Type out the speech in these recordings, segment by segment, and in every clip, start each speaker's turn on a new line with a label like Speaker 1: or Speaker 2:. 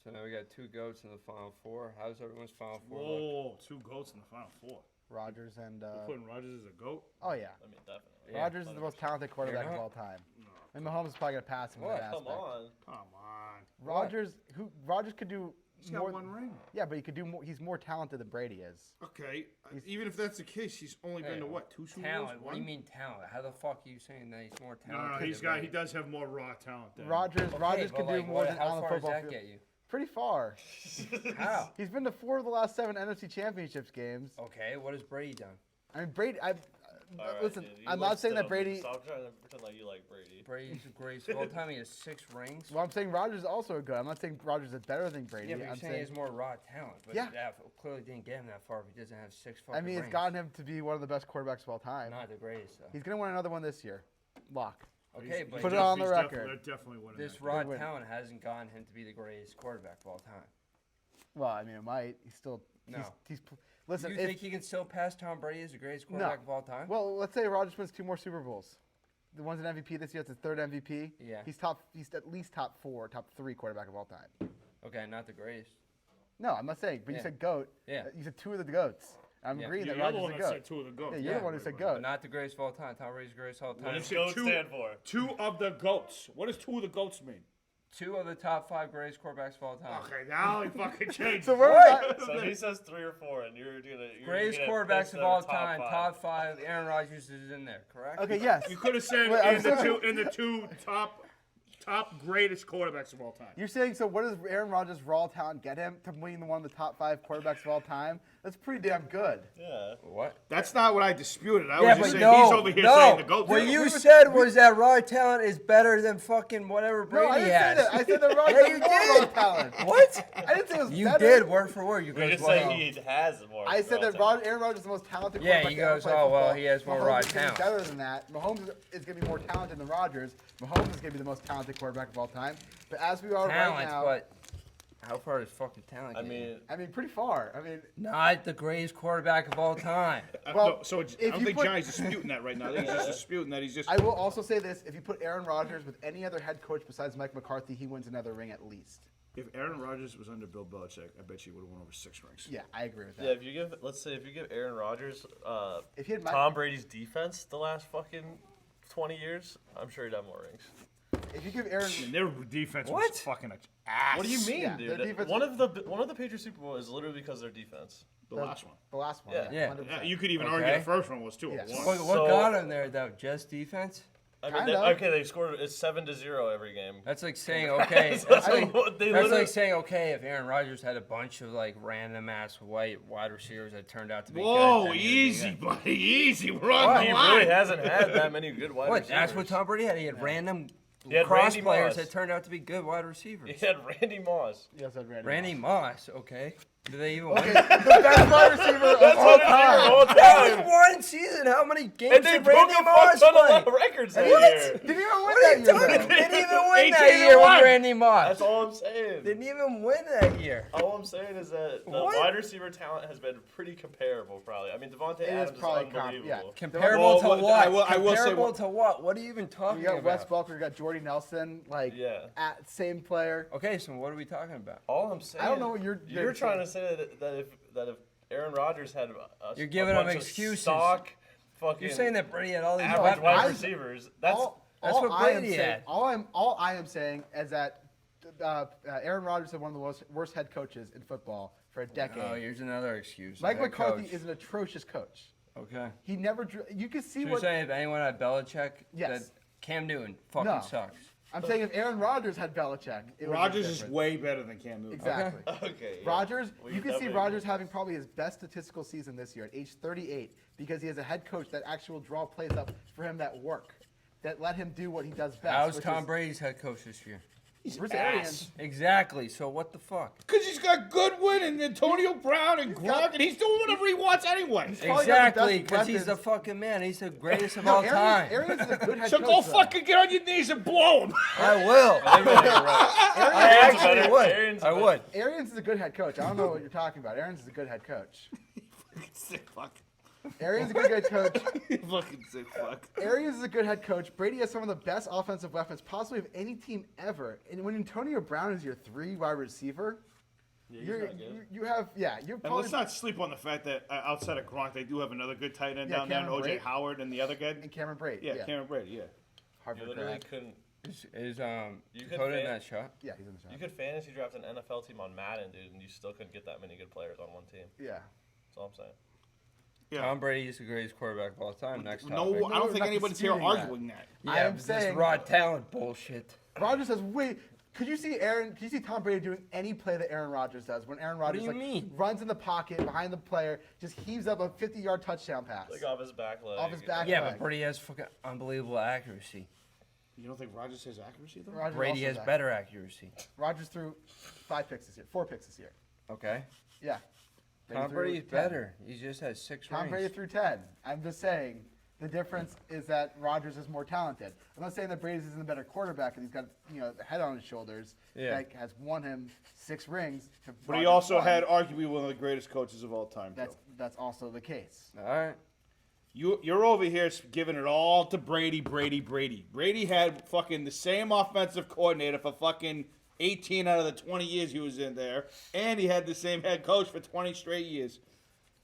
Speaker 1: So now we got 2 GOATs in the Final Four. How's everyone's Final Four look?
Speaker 2: Whoa, 2 GOATs in the Final Four.
Speaker 3: Rodgers and.
Speaker 2: We're putting Rodgers as a GOAT?
Speaker 3: Oh yeah.
Speaker 4: I mean, definitely.
Speaker 1: Yeah,
Speaker 3: Rodgers is the most talented quarterback of
Speaker 1: not?
Speaker 3: all time.
Speaker 2: No.
Speaker 3: And Mahomes is probably gonna pass him in
Speaker 1: What?
Speaker 3: that
Speaker 4: Come
Speaker 3: aspect.
Speaker 4: on.
Speaker 2: Come on.
Speaker 3: Rodgers could do
Speaker 2: He's
Speaker 3: more.
Speaker 2: got 1 ring.
Speaker 3: Yeah, but he could do more. He's more talented than Brady is.
Speaker 2: Okay. Even if that's the case, he's only been to what? 2 Super Bowls?
Speaker 1: Talent. What do you mean talent? How the fuck are you saying that he's more
Speaker 2: No,
Speaker 1: talented?
Speaker 2: no, he does have more raw talent than
Speaker 3: Rodgers
Speaker 1: Okay,
Speaker 3: could
Speaker 1: but,
Speaker 3: do
Speaker 1: like,
Speaker 3: more than
Speaker 1: how
Speaker 3: on the
Speaker 1: far does
Speaker 3: football
Speaker 1: that
Speaker 3: field.
Speaker 1: get you?
Speaker 3: Pretty far.
Speaker 1: How?
Speaker 3: He's been to 4 of the last 7 NFC Championships games.
Speaker 1: Okay, what has Brady done?
Speaker 3: I mean, Brady.
Speaker 4: All right,
Speaker 3: Listen,
Speaker 4: dude, you
Speaker 3: I'm
Speaker 4: like
Speaker 3: not saying that
Speaker 4: Stidham.
Speaker 3: Brady.
Speaker 4: Stop trying to pretend like you like Brady.
Speaker 1: Brady's the greatest of all time. He has 6 rings.
Speaker 3: Well, I'm saying Rodgers is also good. I'm not saying Rodgers is better than Brady.
Speaker 1: Yeah, but you're
Speaker 3: I'm
Speaker 1: saying he has more raw talent. But
Speaker 3: Yeah.
Speaker 1: that clearly didn't get him that far if he doesn't have 6 fucking
Speaker 3: I mean,
Speaker 1: rings.
Speaker 3: it's gotten him to be one of the best quarterbacks of all time.
Speaker 1: Not the greatest, though.
Speaker 3: He's gonna win another one this year. Lock.
Speaker 1: Okay, but
Speaker 3: Put it on the
Speaker 2: He's
Speaker 3: record.
Speaker 2: Definitely winning
Speaker 1: this
Speaker 2: that.
Speaker 1: raw
Speaker 3: win.
Speaker 1: talent hasn't gotten him to be the greatest quarterback of all time.
Speaker 3: Well, I mean, it might. He's still.
Speaker 1: No.
Speaker 3: Listen.
Speaker 1: You
Speaker 3: if,
Speaker 1: think he can still pass Tom Brady as the greatest quarterback of all time?
Speaker 3: Well, let's say Rodgers wins 2 more Super Bowls. The one's an MVP this year. It's his 3rd MVP.
Speaker 1: Yeah.
Speaker 3: He's at least top 4, top 3 quarterback of all time.
Speaker 1: Okay, not the greatest.
Speaker 3: No, I'm not saying. But you
Speaker 1: Yeah.
Speaker 3: said GOAT.
Speaker 1: Yeah.
Speaker 3: You said 2 of the GOATs. I'm
Speaker 1: Yeah.
Speaker 3: agreeing
Speaker 2: You're
Speaker 3: that
Speaker 2: the other
Speaker 3: Rodgers
Speaker 2: one
Speaker 3: is a
Speaker 2: that
Speaker 3: GOAT.
Speaker 2: said 2 of the GOATs.
Speaker 3: Yeah, you're the one who said
Speaker 1: But
Speaker 3: GOAT.
Speaker 1: not the greatest of all time. Tom Brady's the greatest of all
Speaker 4: What
Speaker 1: time.
Speaker 4: does
Speaker 2: said
Speaker 4: GOAT
Speaker 2: two-
Speaker 4: stand for?
Speaker 2: 2 of the GOATs. What does 2 of the GOATs mean?
Speaker 1: 2 of the top 5 greatest quarterbacks of all time.
Speaker 2: Okay, now he fucking changed.
Speaker 3: So where
Speaker 1: What?
Speaker 3: was
Speaker 4: So he says 3 or 4, and you're gonna.
Speaker 1: Greatest
Speaker 4: gonna
Speaker 1: quarterbacks
Speaker 4: pick
Speaker 1: of
Speaker 4: the
Speaker 1: all
Speaker 4: top
Speaker 1: time,
Speaker 4: 5.
Speaker 1: top 5. Aaron Rodgers is in there, correct?
Speaker 3: Okay, yes.
Speaker 2: You could have said
Speaker 3: Wait, I'm
Speaker 2: in the
Speaker 3: sorry.
Speaker 2: 2 top greatest quarterbacks of all time.
Speaker 3: You're saying, so what does Aaron Rodgers' raw talent get him to being one of the top 5 quarterbacks of all time? That's pretty damn good.
Speaker 4: Yeah.
Speaker 1: What?
Speaker 2: That's not what I disputed. I
Speaker 1: Yeah,
Speaker 2: was
Speaker 1: but
Speaker 2: just saying
Speaker 1: no,
Speaker 2: he's over here
Speaker 1: no.
Speaker 2: saying the GOAT.
Speaker 1: What you said was that raw talent is better than fucking whatever Brady
Speaker 3: No, I didn't
Speaker 1: has.
Speaker 3: say that. I said that Rodgers
Speaker 1: Yeah,
Speaker 3: has
Speaker 1: you
Speaker 3: more raw
Speaker 1: did.
Speaker 3: talent.
Speaker 1: What?
Speaker 3: I didn't say it was
Speaker 1: You
Speaker 3: better.
Speaker 1: did, word for word. You
Speaker 4: We
Speaker 1: goes,
Speaker 4: just
Speaker 1: well,
Speaker 4: say he has more.
Speaker 3: I said that Aaron Rodgers is the most talented
Speaker 1: Yeah,
Speaker 3: quarterback
Speaker 1: he
Speaker 3: to ever
Speaker 1: goes,
Speaker 3: play
Speaker 1: oh, well,
Speaker 3: football.
Speaker 1: he has more
Speaker 3: Mahomes
Speaker 1: raw
Speaker 3: is gonna be
Speaker 1: talent.
Speaker 3: better than that. Mahomes is going to be more talented than Rodgers. Mahomes is going to be the most talented quarterback of all time. But as we are right
Speaker 1: talent,
Speaker 3: now,
Speaker 1: but how far does fucking talent
Speaker 4: I
Speaker 1: get you?
Speaker 4: mean,
Speaker 3: pretty far. I mean,
Speaker 1: Not the greatest quarterback of all time.
Speaker 3: Well,
Speaker 2: no, so it's, I
Speaker 3: if
Speaker 2: don't
Speaker 3: you
Speaker 2: think
Speaker 3: put-
Speaker 2: Johnny's disputing that right now. I think he's just disputing that he's just.
Speaker 3: I will also say this: if you put Aaron Rodgers with any other head coach besides Mike McCarthy, he wins another ring at least.
Speaker 2: If Aaron Rodgers was under Bill Belichick, I bet you would have won over 6 rings.
Speaker 3: Yeah, I agree with that.
Speaker 4: yeah. If you give, let's say, if you give Aaron Rodgers,
Speaker 3: If he had Mike,
Speaker 4: Tom Brady's defense the last fucking 20 years, I'm sure he'd have more rings.
Speaker 3: if you give Aaron,
Speaker 2: And their defense
Speaker 1: What?
Speaker 2: was fucking ass.
Speaker 4: What do you mean,
Speaker 3: Yeah,
Speaker 4: dude?
Speaker 3: their defense-
Speaker 4: One of the Patriots Super Bowl is literally because of their defense.
Speaker 2: The last one.
Speaker 3: the last one,
Speaker 4: Yeah.
Speaker 1: Yeah.
Speaker 3: 100%.
Speaker 2: Yeah, you could even
Speaker 1: Okay.
Speaker 2: argue the first one was too.
Speaker 3: Yes.
Speaker 1: What
Speaker 4: So-
Speaker 1: got him there, though? Just defense?
Speaker 4: I mean,
Speaker 3: Kind
Speaker 4: they,
Speaker 3: of.
Speaker 4: okay, they scored it's 7-0 every game.
Speaker 1: That's like saying, okay.
Speaker 4: That's
Speaker 1: That's
Speaker 4: what they
Speaker 1: like
Speaker 4: literally.
Speaker 1: saying, okay, if Aaron Rodgers had a bunch of like random ass white wide receivers that turned out to be
Speaker 2: Whoa,
Speaker 1: good. then he would be
Speaker 2: easy,
Speaker 1: good.
Speaker 2: buddy, easy. We're on
Speaker 1: What?
Speaker 2: the
Speaker 4: He
Speaker 2: line.
Speaker 4: really hasn't had that many good wide
Speaker 1: What?
Speaker 4: receivers.
Speaker 1: That's what Tom Brady had. He had random
Speaker 4: He had
Speaker 1: cross
Speaker 4: Randy
Speaker 1: players
Speaker 4: Moss.
Speaker 1: that turned out to be good wide receivers.
Speaker 4: He had Randy Moss.
Speaker 3: Yes, I'd
Speaker 1: Randy Moss, okay. Do they even
Speaker 3: Okay,
Speaker 1: win?
Speaker 3: the best wide receiver of all time.
Speaker 4: All
Speaker 1: That
Speaker 4: time.
Speaker 1: was one season. How many games
Speaker 4: And they
Speaker 1: did
Speaker 4: broke
Speaker 1: Randy
Speaker 4: a fuck
Speaker 1: Moss
Speaker 4: ton
Speaker 1: play?
Speaker 4: of records that
Speaker 1: What?
Speaker 4: year.
Speaker 3: Didn't even win
Speaker 1: What are you
Speaker 3: that
Speaker 1: talking
Speaker 3: year.
Speaker 1: about? Didn't even win
Speaker 2: 18
Speaker 1: that year
Speaker 2: and
Speaker 1: with
Speaker 2: one.
Speaker 1: Randy Moss.
Speaker 4: That's all I'm saying.
Speaker 1: Didn't even win that year.
Speaker 4: All I'm saying is that the
Speaker 1: What?
Speaker 4: wide receiver talent has been pretty comparable, probably. I mean, Devontae
Speaker 3: It is
Speaker 4: Adams is
Speaker 3: probably
Speaker 4: unbelievable.
Speaker 3: yeah.
Speaker 1: Comparable
Speaker 2: Well,
Speaker 1: to
Speaker 2: what-
Speaker 1: what?
Speaker 2: I will say
Speaker 1: Comparable
Speaker 2: what-
Speaker 1: to what? What are you even talking
Speaker 3: You got Wes
Speaker 1: about?
Speaker 3: Welker, you got Jordy Nelson, like
Speaker 4: Yeah.
Speaker 3: at same player.
Speaker 1: Okay, so what are we talking about?
Speaker 4: All I'm saying.
Speaker 3: I don't know what you're
Speaker 4: trying to say that if Aaron Rodgers had
Speaker 1: You're
Speaker 4: a
Speaker 1: giving him
Speaker 4: bunch of
Speaker 1: excuses.
Speaker 4: stock, fucking
Speaker 1: You're saying that Brady had all these
Speaker 4: average
Speaker 1: weapons.
Speaker 4: wide
Speaker 3: I-
Speaker 4: receivers. That's
Speaker 1: That's
Speaker 3: all
Speaker 1: what
Speaker 3: I am
Speaker 1: Brady
Speaker 3: saying-
Speaker 1: had.
Speaker 3: All I am saying is that Aaron Rodgers is one of the worst head coaches in football for a decade.
Speaker 1: Oh, here's another excuse.
Speaker 3: Mike
Speaker 1: Head
Speaker 3: McCarthy
Speaker 1: coach.
Speaker 3: is an atrocious coach.
Speaker 1: Okay.
Speaker 3: He never. You can see
Speaker 1: So you're
Speaker 3: what
Speaker 1: saying if anyone had Belichick,
Speaker 3: Yes.
Speaker 1: that Cam Newton fucking
Speaker 3: No.
Speaker 1: sucks.
Speaker 3: I'm saying. If Aaron Rodgers had Belichick, it would be
Speaker 2: Rodgers is
Speaker 3: different.
Speaker 2: way better than Cam Newton.
Speaker 3: Exactly.
Speaker 4: okay. Yeah.
Speaker 3: Rodgers,
Speaker 4: Well,
Speaker 3: you can see
Speaker 4: definitely-
Speaker 3: Rodgers having probably his best statistical season this year at age 38 because he has a head coach that actually will draw plays up for him that work, that let him do what he does best.
Speaker 1: How's
Speaker 3: which
Speaker 1: Tom
Speaker 3: is-
Speaker 1: Brady's head coach this year?
Speaker 2: He's
Speaker 3: Bruce
Speaker 2: ass.
Speaker 3: Arians.
Speaker 1: Exactly. So what the fuck?
Speaker 2: Because he's got Goodwin and Antonio Brown and Gronk, and he's doing whatever he wants anyway.
Speaker 3: probably got the
Speaker 1: Exactly,
Speaker 3: best
Speaker 1: because he's the
Speaker 3: weapons.
Speaker 1: fucking man. He's the greatest of
Speaker 3: No,
Speaker 1: all time.
Speaker 3: Arians is a good head
Speaker 2: So
Speaker 3: coach.
Speaker 2: go
Speaker 3: though.
Speaker 2: fucking get on your knees and blow him.
Speaker 1: I will. I
Speaker 4: Aaron's
Speaker 1: actually
Speaker 4: better.
Speaker 1: would.
Speaker 4: Aaron's
Speaker 1: I
Speaker 4: better.
Speaker 1: would.
Speaker 3: Arians is a good head coach. I don't know what you're talking about. Arians is a good head coach.
Speaker 2: Sick fuck.
Speaker 3: Arians is a good head coach.
Speaker 2: Fucking sick fuck.
Speaker 3: Arians is a good head coach. Brady has some of the best offensive weapons possibly of any team ever. And when Antonio Brown is your 3 wide receiver, you're
Speaker 2: And
Speaker 3: probably
Speaker 2: let's not sleep on the fact that outside of Gronk, they do have another good tight end
Speaker 3: Yeah,
Speaker 2: down there, and
Speaker 3: Cameron
Speaker 2: O.J.
Speaker 3: Brate.
Speaker 2: Howard and the other guy.
Speaker 3: and Cameron Brate.
Speaker 2: Yeah, Cameron Brady, yeah.
Speaker 4: You
Speaker 3: Harvard
Speaker 4: literally
Speaker 3: grad.
Speaker 4: couldn't.
Speaker 1: Is
Speaker 4: You could
Speaker 1: Dakota in
Speaker 4: fan-
Speaker 1: that shot?
Speaker 3: Yeah, he's in the shot.
Speaker 4: You could fantasy draft an NFL team on Madden, dude, and you still couldn't get that many good players on one team.
Speaker 3: Yeah.
Speaker 4: That's all I'm saying.
Speaker 2: Yeah.
Speaker 1: Tom Brady is the greatest quarterback of all time. Next
Speaker 2: No,
Speaker 1: topic.
Speaker 2: I don't think
Speaker 3: not
Speaker 2: anybody's here
Speaker 3: disputing that.
Speaker 2: arguing that.
Speaker 1: Yeah,
Speaker 3: I am
Speaker 1: but this
Speaker 3: saying-
Speaker 1: raw talent bullshit.
Speaker 3: Rodgers says, wait, could you see Tom Brady doing any play that Aaron Rodgers does? When Aaron Rodgers
Speaker 1: you mean?
Speaker 3: runs in the pocket behind the player, just heaves up a 50-yard touchdown pass.
Speaker 4: Like off his back leg.
Speaker 3: Off his back
Speaker 1: Yeah,
Speaker 3: leg.
Speaker 1: but Brady has fucking unbelievable accuracy.
Speaker 2: You don't think Rodgers has accuracy, though?
Speaker 3: Rodgers
Speaker 1: Brady
Speaker 3: also
Speaker 1: has
Speaker 3: does.
Speaker 1: better accuracy.
Speaker 3: Rodgers threw 4 picks this year.
Speaker 1: Okay.
Speaker 3: Yeah.
Speaker 1: Tom
Speaker 3: threw
Speaker 1: Brady's
Speaker 3: 10.
Speaker 1: better. He just has 6
Speaker 3: Tom
Speaker 1: rings.
Speaker 3: Brady threw 10. I'm just saying the difference is that Rodgers is more talented. I'm not saying that Brady isn't a better quarterback and he's got the head on his shoulders
Speaker 1: Yeah.
Speaker 3: that has won him 6 rings. to
Speaker 2: But he
Speaker 3: Rodgers'
Speaker 2: also
Speaker 3: 1.
Speaker 2: had arguably one of the greatest coaches of all time, Joe.
Speaker 3: That's also the case.
Speaker 1: All right.
Speaker 2: You're over here giving it all to Brady. Brady had fucking the same offensive coordinator for fucking 18 out of the 20 years he was in there, and he had the same head coach for 20 straight years.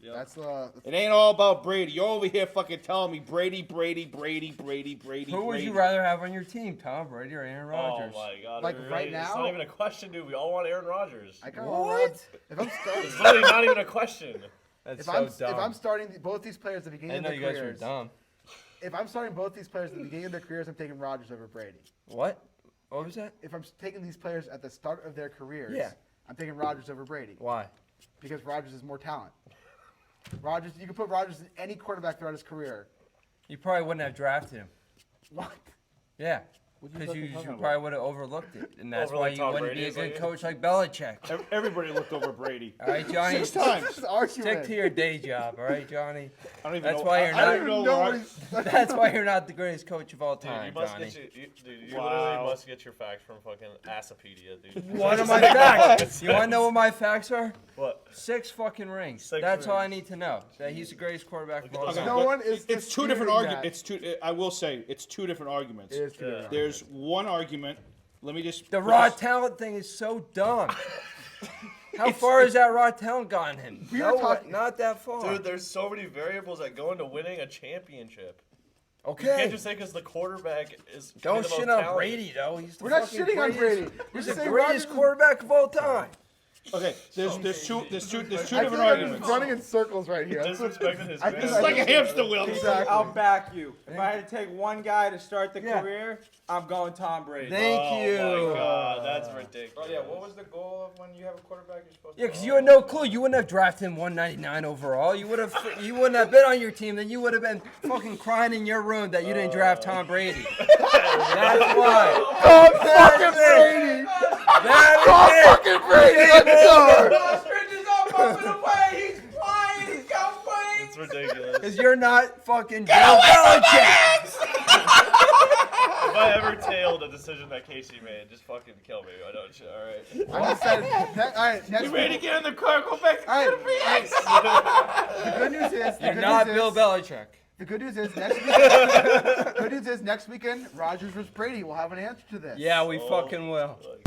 Speaker 4: Yep.
Speaker 3: That's
Speaker 2: It ain't all about Brady. You're over here fucking telling me Brady.
Speaker 1: Who would
Speaker 2: Brady.
Speaker 1: you rather have on your team, Tom Brady or Aaron Rodgers?
Speaker 4: Oh my God!
Speaker 3: Like,
Speaker 4: really?
Speaker 3: right
Speaker 4: It's
Speaker 3: now?
Speaker 4: not even a question, dude. We all want Aaron Rodgers.
Speaker 3: I kinda
Speaker 1: What?
Speaker 3: want Rod- If I'm starting,
Speaker 4: It's literally not even a question.
Speaker 1: That's
Speaker 3: if
Speaker 1: so
Speaker 3: I'm
Speaker 1: dumb.
Speaker 3: if I'm starting both these players at the
Speaker 1: I
Speaker 3: beginning
Speaker 1: didn't
Speaker 3: of
Speaker 1: know you
Speaker 3: their
Speaker 1: guys were
Speaker 3: careers,
Speaker 1: dumb.
Speaker 3: if I'm starting both these players at the beginning of their careers, I'm taking Rodgers over Brady.
Speaker 1: What? What was that?
Speaker 3: If I'm taking these players at the start of their careers,
Speaker 1: Yeah.
Speaker 3: I'm taking Rodgers over Brady
Speaker 1: Why?
Speaker 3: because Rodgers is more talent. Rodgers, you can put Rodgers in any quarterback throughout his career.
Speaker 1: You probably wouldn't have drafted him.
Speaker 3: What?
Speaker 1: Yeah.
Speaker 2: What you
Speaker 1: Because
Speaker 2: fucking
Speaker 1: you
Speaker 2: talking about?
Speaker 1: probably would have overlooked it. And that's why
Speaker 4: Overlooked
Speaker 1: you
Speaker 4: Tom
Speaker 1: wouldn't
Speaker 4: Brady
Speaker 1: be a
Speaker 4: as
Speaker 1: good
Speaker 4: like-
Speaker 1: coach like Belichick.
Speaker 2: Everybody looked over Brady.
Speaker 1: All right, Johnny.
Speaker 2: 6 times.
Speaker 3: This is argument.
Speaker 1: Stick to your day job, all right, Johnny?
Speaker 2: I don't even
Speaker 1: That's
Speaker 2: know.
Speaker 1: why you're
Speaker 2: I don't
Speaker 1: not-
Speaker 2: even know
Speaker 3: know
Speaker 2: where
Speaker 3: what
Speaker 2: I-
Speaker 3: he's-
Speaker 1: That's why you're not the greatest coach of all
Speaker 4: Dude,
Speaker 1: time,
Speaker 4: you must
Speaker 1: Johnny.
Speaker 4: get you
Speaker 2: Wow.
Speaker 4: literally must get your facts from fucking Assapedia, dude.
Speaker 1: What are my facts? You want to know what my facts are?
Speaker 4: What?
Speaker 1: 6 fucking rings.
Speaker 4: 6
Speaker 1: That's all I
Speaker 4: rings.
Speaker 1: need to know. That he's the greatest quarterback of all
Speaker 4: Okay,
Speaker 1: time.
Speaker 3: No
Speaker 2: but
Speaker 3: one is
Speaker 2: It's 2 different
Speaker 3: disputing
Speaker 2: arguments.
Speaker 3: that.
Speaker 2: I will say it's 2 different arguments.
Speaker 3: It is two different
Speaker 2: There's one argument. Let me just.
Speaker 1: The
Speaker 2: put
Speaker 1: raw
Speaker 2: this-
Speaker 1: talent thing is so dumb. How far has that raw talent gotten him?
Speaker 3: We are talking-
Speaker 1: not that far.
Speaker 4: Dude, there's so many variables that go into winning a championship. You
Speaker 1: Okay.
Speaker 4: can't just say because the quarterback is.
Speaker 1: Don't
Speaker 4: the most
Speaker 1: shit on
Speaker 4: talented.
Speaker 1: Brady, though. He's the
Speaker 3: We're not
Speaker 1: fucking
Speaker 3: shitting on
Speaker 1: greatest-
Speaker 3: Brady. We're
Speaker 1: He's
Speaker 3: just
Speaker 1: the
Speaker 3: saying
Speaker 1: greatest
Speaker 3: Rodgers is-
Speaker 1: quarterback of all time.
Speaker 2: Okay, there's two
Speaker 3: I
Speaker 2: different
Speaker 3: feel like I'm
Speaker 2: arguments.
Speaker 3: just running in circles right here.
Speaker 4: Disrespecting his
Speaker 3: I think
Speaker 4: man.
Speaker 2: It's like a hamster wheel.
Speaker 3: Exactly.
Speaker 5: I'll back you. If I had to take one guy to start the
Speaker 1: Yeah.
Speaker 5: career, I'm going Tom Brady.
Speaker 1: Thank you.
Speaker 4: Oh my God, that's ridiculous.
Speaker 5: Oh yeah, what was the goal of when you have a quarterback you're supposed to?
Speaker 1: Yeah, because you had no clue. You wouldn't have drafted him 199 overall. You wouldn't have been on your team. Then you would have been fucking crying in your room that you didn't draft Tom Brady. That's why.
Speaker 3: Tom fucking Brady! Tom fucking Brady! Let's go!
Speaker 5: Ostrich is up and away. He's flying. He's got wings.
Speaker 4: It's ridiculous.
Speaker 1: Because you're not fucking Bill Belichick.
Speaker 4: If I ever tailed a decision that Casey made, just fucking kill me. I don't. All right.
Speaker 3: I'm just saying. All right, next
Speaker 2: Ready to get in the car? Go back to
Speaker 3: All right,
Speaker 2: the
Speaker 3: the good news is.
Speaker 1: You're not Bill Belichick.
Speaker 3: The good news is next weekend. Good news is next weekend, Rodgers versus Brady. We'll have an answer to this.
Speaker 1: Yeah, we fucking will.
Speaker 4: Like,